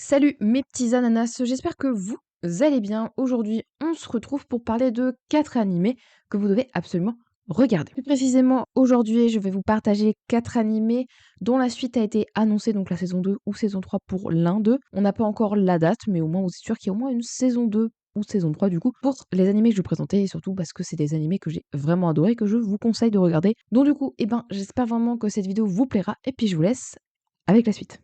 Salut mes petits ananas, j'espère que vous allez bien. Aujourd'hui, on se retrouve pour parler de 4 animés que vous devez absolument regarder. Plus précisément, aujourd'hui, je vais vous partager 4 animés dont la suite a été annoncée, donc la saison 2 ou saison 3 pour l'un d'eux. On n'a pas encore la date, mais au moins, vous êtes sûr qu'il y a au moins une saison 2 ou saison 3 du coup, pour les animés que je vais présenter et surtout parce que c'est des animés que j'ai vraiment adorés, que je vous conseille de regarder. Donc du coup, j'espère vraiment que cette vidéo vous plaira et puis je vous laisse avec la suite.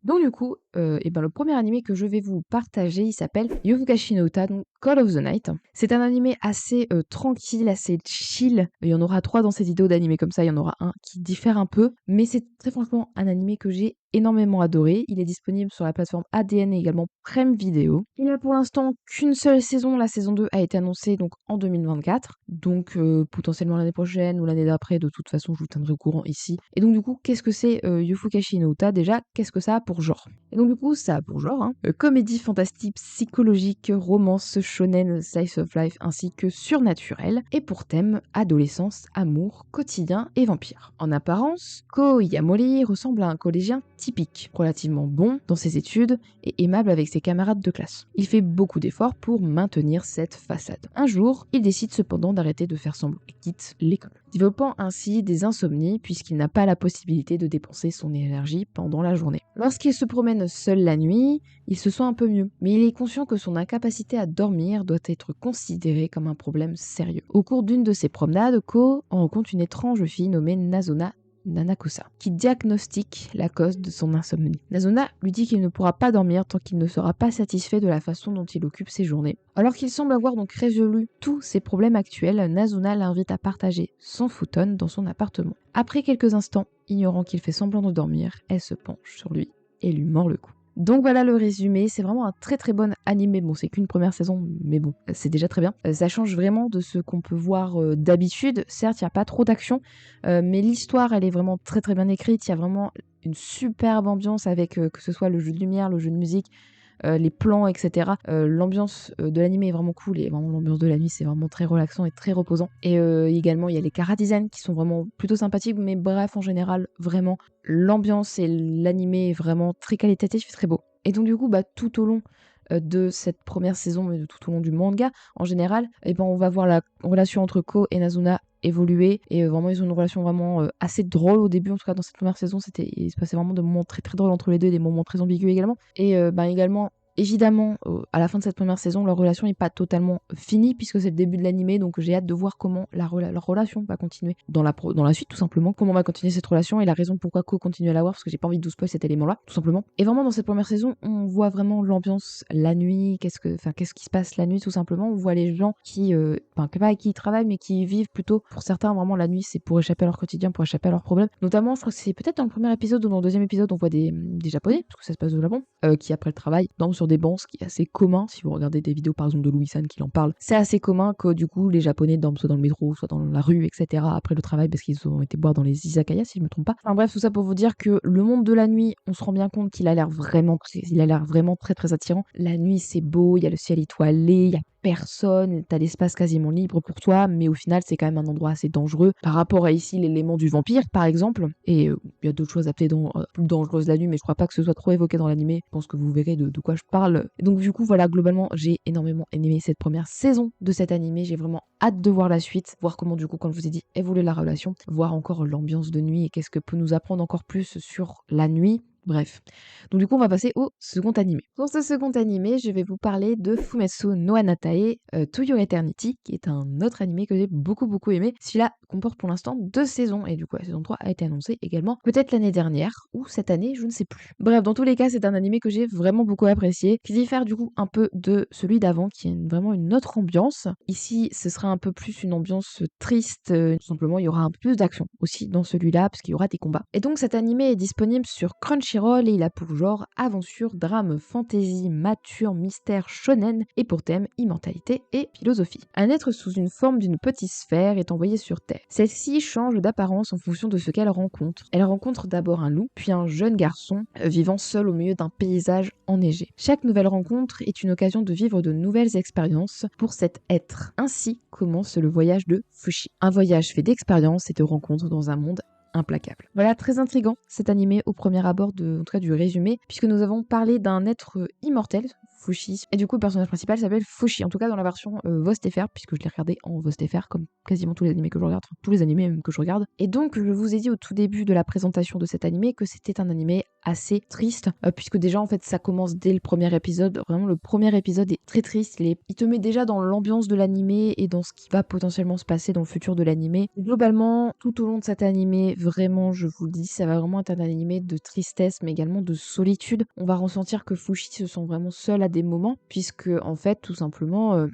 Donc du coup, le premier animé que je vais vous partager, il s'appelle Yofukashi no Uta, donc Call of the Night. C'est un animé assez, tranquille, assez chill. Il y en aura 3 dans cette vidéo d'animés comme ça, il y en aura un qui diffère un peu, mais c'est très franchement un animé que j'ai énormément adoré. Il est disponible sur la plateforme ADN et également Prime Video. Il a pour l'instant qu'une seule saison, la saison 2 a été annoncée donc en 2024, donc potentiellement l'année prochaine ou l'année d'après, de toute façon je vous tiendrai au courant ici. Et donc du coup, qu'est-ce que c'est Yofukashi no Uta? Déjà, qu'est-ce que ça a pour genre? Et donc du coup, ça a pour genre, comédie fantastique, psychologique, romance, shonen, slice of life, ainsi que surnaturel, et pour thème, adolescence, amour, quotidien et vampire. En apparence, Ko Yamori ressemble à un collégien typique, relativement bon dans ses études et aimable avec ses camarades de classe. Il fait beaucoup d'efforts pour maintenir cette façade. Un jour, il décide cependant d'arrêter de faire semblant et quitte l'école, développant ainsi des insomnies puisqu'il n'a pas la possibilité de dépenser son énergie pendant la journée. Lorsqu'il se promène seul la nuit, il se sent un peu mieux, mais il est conscient que son incapacité à dormir doit être considérée comme un problème sérieux. Au cours d'une de ses promenades, Ko rencontre une étrange fille nommée Nazona Nanakusa, qui diagnostique la cause de son insomnie. Nazona lui dit qu'il ne pourra pas dormir tant qu'il ne sera pas satisfait de la façon dont il occupe ses journées. Alors qu'il semble avoir donc résolu tous ses problèmes actuels, Nazona l'invite à partager son futon dans son appartement. Après quelques instants, ignorant qu'il fait semblant de dormir, elle se penche sur lui et lui mord le cou. Donc voilà le résumé, c'est vraiment un très très bon animé. Bon, c'est qu'une première saison, mais bon, c'est déjà très bien. Ça change vraiment de ce qu'on peut voir d'habitude. Certes, il n'y a pas trop d'action, mais l'histoire, elle est vraiment très très bien écrite. Il y a vraiment une superbe ambiance avec que ce soit le jeu de lumière, le jeu de musique, les plans, etc. L'ambiance de l'anime est vraiment cool et vraiment l'ambiance de la nuit, c'est vraiment très relaxant et très reposant. Et également, il y a les chara-design qui sont vraiment plutôt sympathiques, mais bref, en général, vraiment, l'ambiance et l'anime est vraiment très qualitatif et très beau. Et donc, du coup, tout au long de cette première saison, mais tout au long du manga, en général, on va voir la relation entre Ko et Nazuna évoluer et vraiment ils ont une relation vraiment assez drôle au début, en tout cas dans cette première saison il se passait vraiment des moments très très drôles entre les deux, des moments très ambigus également, et également évidemment à la fin de cette première saison leur relation n'est pas totalement finie puisque c'est le début de l'animé, donc j'ai hâte de voir comment leur relation va continuer dans la suite, tout simplement comment va continuer cette relation et la raison pourquoi Ko continue à la voir, parce que j'ai pas envie de vous spoiler cet élément là tout simplement. Et vraiment dans cette première saison on voit vraiment l'ambiance la nuit, qu'est-ce qui se passe la nuit tout simplement. On voit les gens pas qui travaillent mais qui vivent plutôt, pour certains vraiment la nuit c'est pour échapper à leur quotidien, pour échapper à leurs problèmes. Notamment je crois que c'est peut-être dans le premier épisode ou dans le deuxième épisode on voit des japonais, parce que ça se passe au Japon, qui après le travail dorment sur des bancs, ce qui est assez commun. Si vous regardez des vidéos par exemple de Louis-san qui en parle, c'est assez commun que du coup les japonais dorment soit dans le métro, soit dans la rue, etc. après le travail parce qu'ils ont été boire dans les izakayas si je me trompe pas. Enfin bref, tout ça pour vous dire que le monde de la nuit, on se rend bien compte qu'il a l'air vraiment très très attirant. La nuit c'est beau, il y a le ciel étoilé, il y a personne, t'as l'espace quasiment libre pour toi, mais au final c'est quand même un endroit assez dangereux par rapport à ici l'élément du vampire par exemple, et il y a d'autres choses à peut-être plus dangereuses la nuit, mais je crois pas que ce soit trop évoqué dans l'animé, je pense que vous verrez de quoi je parle. Et donc du coup voilà, globalement j'ai énormément aimé cette première saison de cet animé, j'ai vraiment hâte de voir la suite, voir comment du coup, comme je vous ai dit, évolue la relation, voir encore l'ambiance de nuit et qu'est-ce que peut nous apprendre encore plus sur la nuit. Bref. Donc du coup, on va passer au second animé. Pour ce second animé, je vais vous parler de Fumetsu no Anatae To Your Eternity, qui est un autre animé que j'ai beaucoup aimé. Celui-là comporte pour l'instant 2 saisons, et du coup la saison 3 a été annoncée également, peut-être l'année dernière, ou cette année, je ne sais plus. Bref, dans tous les cas, c'est un animé que j'ai vraiment beaucoup apprécié, qui diffère du coup un peu de celui d'avant, qui est vraiment une autre ambiance. Ici, ce sera un peu plus une ambiance triste, tout simplement, il y aura un peu plus d'action aussi dans celui-là, parce qu'il y aura des combats. Et donc cet animé est disponible sur Crunchyroll, et il a pour genre aventure, drame, fantasy, mature, mystère, shonen, et pour thème immortalité et philosophie. Un être sous une forme d'une petite sphère est envoyé sur Terre. Celle-ci change d'apparence en fonction de ce qu'elle rencontre. Elle rencontre d'abord un loup, puis un jeune garçon vivant seul au milieu d'un paysage enneigé. Chaque nouvelle rencontre est une occasion de vivre de nouvelles expériences pour cet être. Ainsi commence le voyage de Fushi. Un voyage fait d'expériences et de rencontres dans un monde implacable. Voilà, très intriguant cet animé au premier abord en tout cas du résumé, puisque nous avons parlé d'un être immortel, Fushi. Et du coup, le personnage principal s'appelle Fushi, en tout cas dans la version VOST-FR, puisque je l'ai regardé en VOST-FR, comme quasiment tous les animés que je regarde, enfin tous les animés même que je regarde. Et donc, je vous ai dit au tout début de la présentation de cet animé que c'était un animé assez triste, puisque déjà, en fait, ça commence dès le premier épisode. Vraiment, le premier épisode est très triste. Il te met déjà dans l'ambiance de l'animé et dans ce qui va potentiellement se passer dans le futur de l'animé. Globalement, tout au long de cet animé, vraiment, je vous le dis, ça va vraiment être un animé de tristesse, mais également de solitude. On va ressentir que Fushi se sent vraiment seul à des moments, puisque en fait, tout simplement,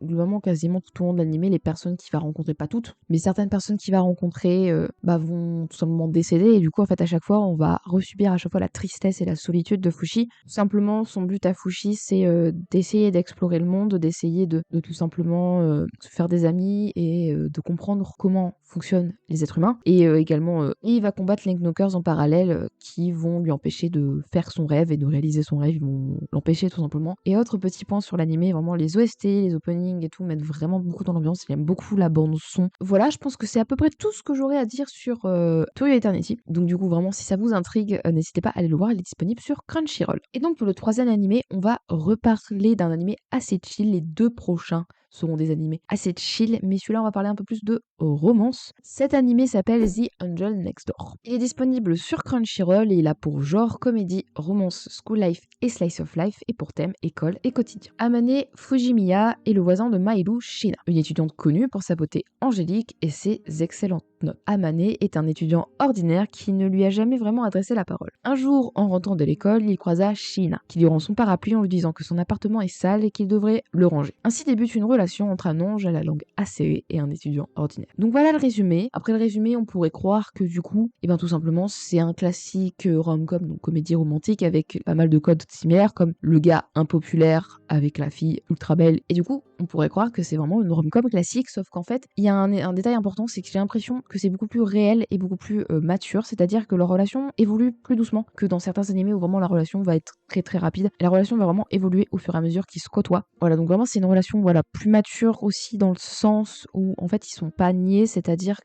globalement, quasiment tout au long de l'animé, les personnes qu'il va rencontrer, pas toutes, mais certaines personnes qu'il va rencontrer vont tout simplement décéder, et du coup, en fait, à chaque fois, on va resubir à chaque fois la tristesse et la solitude de Fushi. Tout simplement, son but à Fushi, c'est d'essayer d'explorer le monde, d'essayer de tout simplement se faire des amis et de comprendre comment fonctionnent les êtres humains, et également, il va combattre les Knockers en parallèle qui vont lui empêcher de faire son rêve et de réaliser son rêve, ils vont l'empêcher tout simplement. Et autre petit point sur l'animé, vraiment les OST, les openings et tout mettent vraiment beaucoup dans l'ambiance, il aime beaucoup la bande son. Voilà, je pense que c'est à peu près tout ce que j'aurais à dire sur To Your Eternity. Donc du coup, vraiment, si ça vous intrigue, n'hésitez pas à aller le voir, il est disponible sur Crunchyroll. Et donc pour le troisième animé, on va reparler d'un animé assez chill, les deux prochains seront des animés assez chill, mais celui-là on va parler un peu plus de romance. Cet animé s'appelle The Angel Next Door. Il est disponible sur Crunchyroll et il a pour genre comédie, romance, school life et slice of life, et pour thème école et quotidien. Amane Fujimiya est le voisin de Maïlu Shina, une étudiante connue pour sa beauté angélique et ses excellentes notes. Amane est un étudiant ordinaire qui ne lui a jamais vraiment adressé la parole. Un jour, en rentrant de l'école, il croisa Shina, qui lui rend son parapluie en lui disant que son appartement est sale et qu'il devrait le ranger. Ainsi débute une relation entre un ange à la langue acérée et un étudiant ordinaire. Donc voilà le résumé. Après le résumé, on pourrait croire que du coup, tout simplement, c'est un classique rom-com, donc comédie romantique avec pas mal de codes similaires, comme le gars impopulaire avec la fille ultra belle. Et du coup, on pourrait croire que c'est vraiment une rom-com classique, sauf qu'en fait, il y a un détail important, c'est que j'ai l'impression que c'est beaucoup plus réel et beaucoup plus mature, c'est-à-dire que leur relation évolue plus doucement que dans certains animés où vraiment la relation va être très très rapide. Et la relation va vraiment évoluer au fur et à mesure qu'ils se côtoient. Voilà, donc vraiment c'est une relation plus mature aussi dans le sens où en fait ils sont pas niais, c'est-à-dire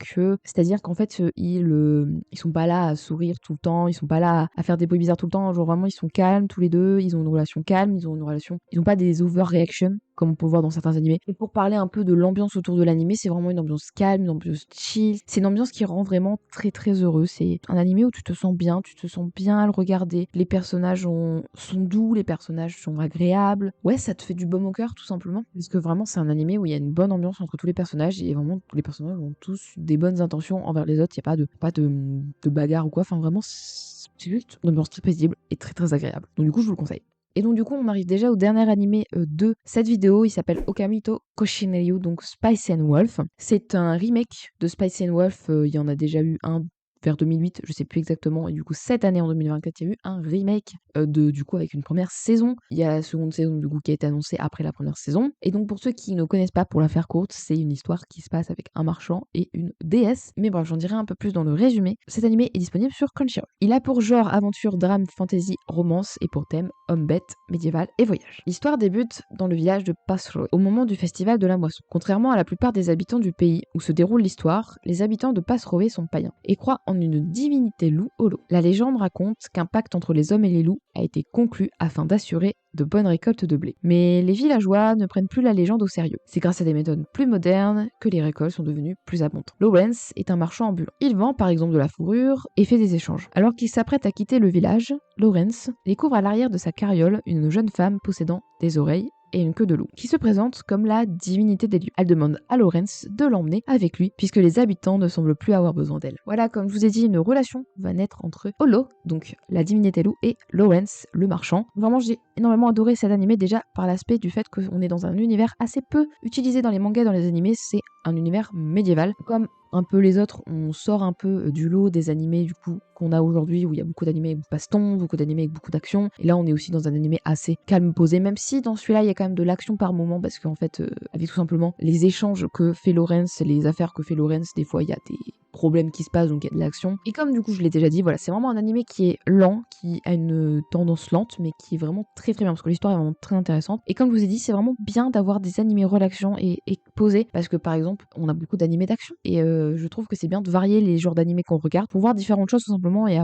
qu'en fait ils sont pas là à sourire tout le temps, ils sont pas là à faire des bruits bizarres tout le temps, genre vraiment ils sont calmes tous les deux, ils ont une relation calme, ils ont pas des overreactions comme on peut voir dans certains animés. Et pour parler un peu de l'ambiance autour de l'animé, c'est vraiment une ambiance calme, une ambiance chill. C'est une ambiance qui rend vraiment très très heureux. C'est un animé où tu te sens bien à le regarder. Les personnages sont doux, les personnages sont agréables. Ouais, ça te fait du baume au cœur tout simplement. Parce que vraiment, c'est un animé où il y a une bonne ambiance entre tous les personnages et vraiment tous les personnages ont tous des bonnes intentions envers les autres. Il n'y a pas de bagarre ou quoi. Enfin, vraiment, c'est juste une ambiance très paisible et très très agréable. Donc du coup, je vous le conseille. Et donc du coup, on arrive déjà au dernier animé de cette vidéo. Il s'appelle Okamito Koshineyu, donc Spice and Wolf. C'est un remake de Spice and Wolf. Il y en a déjà eu un vers 2008, je sais plus exactement. Et du coup, cette année, en 2024, il y a eu un remake du coup avec une première saison. Il y a la seconde saison du coup qui a été annoncée après la première saison. Et donc pour ceux qui ne connaissent pas, pour la faire courte, c'est une histoire qui se passe avec un marchand et une déesse. Mais bref, j'en dirai un peu plus dans le résumé. Cet animé est disponible sur Crunchyroll. Il a pour genre aventure, drame, fantasy, romance et pour thème homme bête, médiéval et voyage. L'histoire débute dans le village de Passroe au moment du festival de la moisson. Contrairement à la plupart des habitants du pays où se déroule l'histoire, les habitants de Passroe sont païens et croient en une divinité loup holo. La légende raconte qu'un pacte entre les hommes et les loups a été conclu afin d'assurer de bonnes récoltes de blé. Mais les villageois ne prennent plus la légende au sérieux. C'est grâce à des méthodes plus modernes que les récoltes sont devenues plus abondantes. Lawrence est un marchand ambulant. Il vend par exemple de la fourrure et fait des échanges. Alors qu'il s'apprête à quitter le village, Lawrence découvre à l'arrière de sa carriole une jeune femme possédant des oreilles et une queue de loup, qui se présente comme la divinité des lieux. Elle demande à Lawrence de l'emmener avec lui, puisque les habitants ne semblent plus avoir besoin d'elle. Voilà, comme je vous ai dit, une relation va naître entre Holo, donc la divinité loup, et Lawrence, le marchand. Vraiment, j'ai énormément adoré cet animé, déjà par l'aspect du fait qu'on est dans un univers assez peu utilisé dans les mangas et dans les animés, c'est un univers médiéval. Comme un peu les autres, on sort un peu du lot des animés du coup qu'on a aujourd'hui où il y a beaucoup d'animés avec beaucoup de baston, beaucoup d'animés avec beaucoup d'action. Et là, on est aussi dans un animé assez calme, posé, même si dans celui-là, il y a quand même de l'action par moment parce qu'en fait, avec tout simplement les échanges que fait Lawrence, les affaires que fait Lawrence, des fois, il y a des problèmes qui se passent, donc il y a de l'action. Et comme du coup je l'ai déjà dit, voilà, c'est vraiment un animé qui est lent, qui a une tendance lente, mais qui est vraiment très très bien, parce que l'histoire est vraiment très intéressante. Et comme je vous ai dit, c'est vraiment bien d'avoir des animés relaxants et posés, parce que par exemple, on a beaucoup d'animés d'action, et je trouve que c'est bien de varier les genres d'animés qu'on regarde, pour voir différentes choses tout simplement, et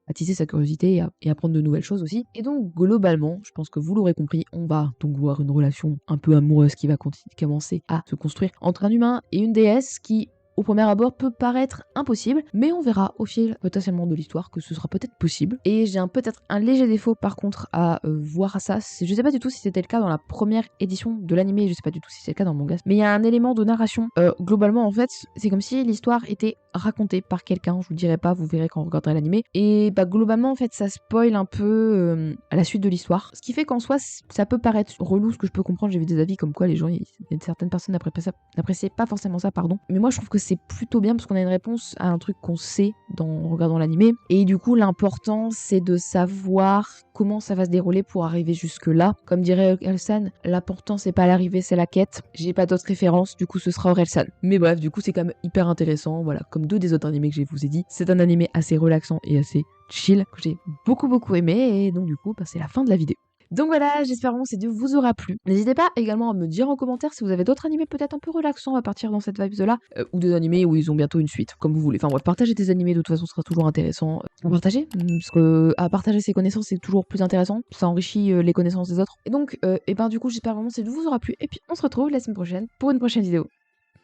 attiser sa curiosité, et apprendre de nouvelles choses aussi. Et donc globalement, je pense que vous l'aurez compris, on va donc voir une relation un peu amoureuse qui va commencer à se construire entre un humain et une déesse qui, au premier abord, peut paraître impossible, mais on verra au fil potentiellement de l'histoire que ce sera peut-être possible. Et j'ai peut-être un léger défaut par contre à voir ça. Je sais pas du tout si c'était le cas dans la première édition de l'animé, je sais pas du tout si c'est le cas dans le manga, mais il y a un élément de narration. Globalement, en fait, c'est comme si l'histoire était racontée par quelqu'un, je vous dirai pas, vous verrez quand vous regarderez l'animé. Et bah globalement, en fait, ça spoil un peu à la suite de l'histoire. Ce qui fait qu'en soi, ça peut paraître relou, ce que je peux comprendre, j'ai vu des avis comme quoi les gens, il y a certaines personnes n'appréciaient pas forcément ça, pardon. Mais moi, je trouve que c'est plutôt bien parce qu'on a une réponse à un truc qu'on sait en regardant l'animé. Et du coup, l'important, c'est de savoir comment ça va se dérouler pour arriver jusque-là. Comme dirait Orelsan, l'important, c'est pas l'arrivée, c'est la quête. J'ai pas d'autres références, du coup, ce sera Orelsan. Mais bref, du coup, c'est quand même hyper intéressant. Voilà, comme deux des autres animés que je vous ai dit. C'est un animé assez relaxant et assez chill que j'ai beaucoup aimé. Et donc, du coup, bah, c'est la fin de la vidéo. Donc voilà, j'espère vraiment que cette vidéo vous aura plu. N'hésitez pas également à me dire en commentaire si vous avez d'autres animés peut-être un peu relaxants à partir dans cette vibe-là, ou des animés où ils ont bientôt une suite, comme vous voulez. Enfin bref, partager des animés de toute façon sera toujours intéressant à partager, parce que à partager ses connaissances c'est toujours plus intéressant, ça enrichit les connaissances des autres. Et donc, et ben du coup j'espère vraiment que cette vidéo vous aura plu, et puis on se retrouve la semaine prochaine pour une prochaine vidéo.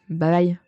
Bye bye.